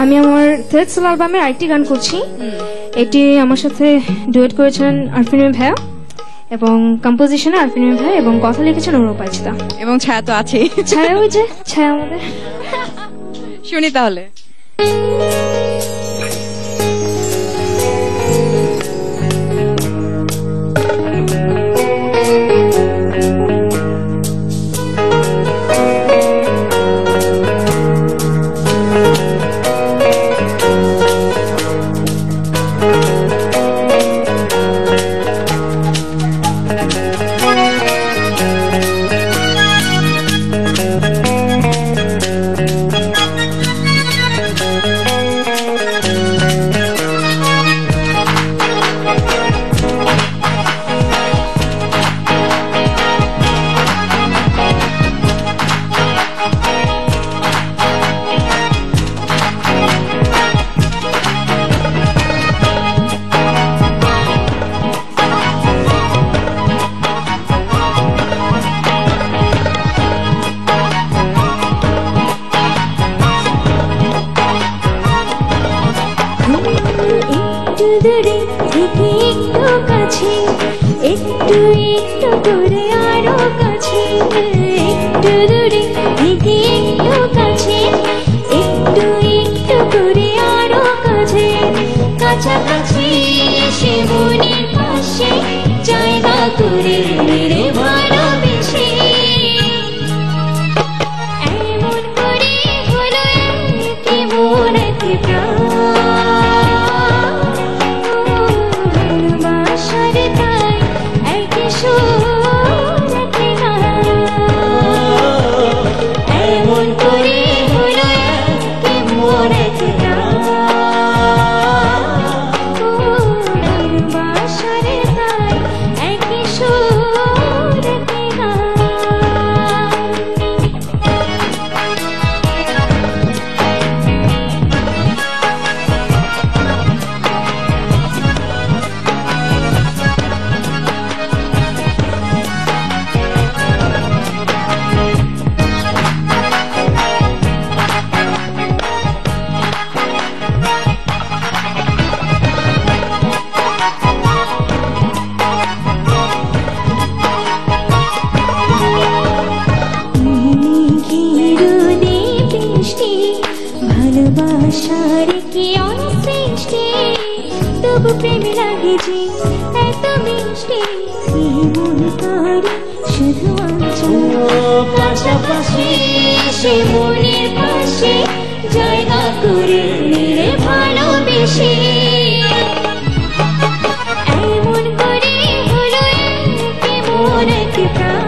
আমি আমার থেড সোল অ্যালবামের আরেকটি গান করছি। এটি আমার সাথে ডুয়েট করেছেন আরফিন ভাইয়া এবং কম্পোজিশনে আরফিন ভাইয়া এবং কথা লিখেছেন অনুরূপ আইচিতা এবং ছায়া তো আছেই। ছায়া ওই যে ছায়া আমাদের শুনি তাহলে। দূরে থেকে একটু কাছে, একটু একটু করে আরো কাছে, একটু দূরে থেকে একটু কাছে, একটু একটু করে আরো কাছে, কাছাকাছি এসে মনের পাশে জায়গা করে রে ভালোবেসে। এমন করে হলো কেমন এক প্রাণ, ভালোবাসার কি অনেক সৃষ্টি, তবু প্রেম লাগে যে এত মিষ্টি, মন করে শুধু পাশাপাশি সে মনের পাশে জায়গা করে রে ভালোবেসে। এমন করে হলো কেমন এক প্রাণ,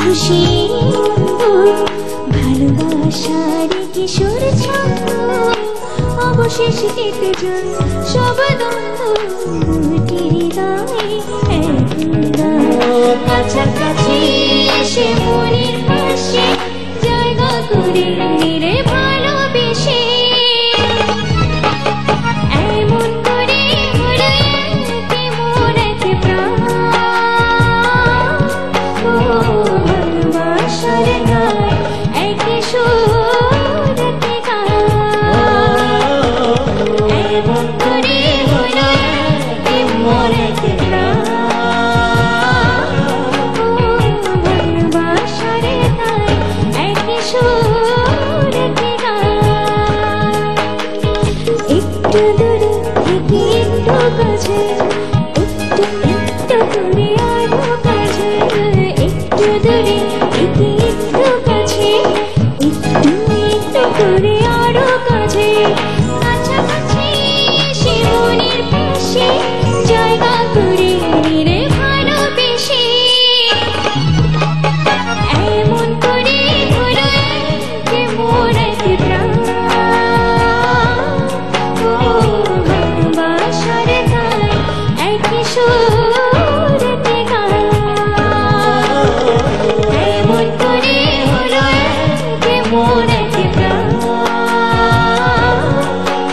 খুশি ভালোবাসার কিশোর ছন্দ, অবশেষে কেটে যায় সব দ্বন্দ্ব, দুটি হৃদয়ে কাছাকাছি এসে মনের পাশে জায়গা করে রে ভালোবেসে। এমন করে হলো কেমন এক প্রাণ, ভালোবাসার গায় এক সুর এমন করে হলো কেমন এক প্রাণ, ভালোবাসার গায় এক সুর একটু করে আরো কাছে, একটু দূরে থেকে একটু কাছে, একটু করে আরো কাছে, কাছাকাছি এসে মনের পাশে জায়গা করে নিরে ভালোবেসে। এমন করে হলো যে মোর এক প্রাণ, ও ভালোবাসার গান, একই সুরেতে গান। এমন করে হলো যে মোর এক প্রাণ,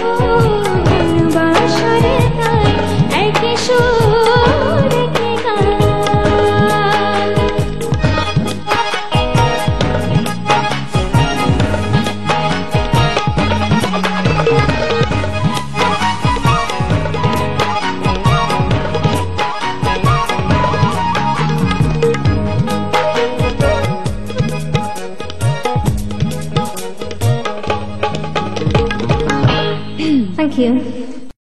ও ভালোবাসার গান, একই সুরেতে গান। Thank you.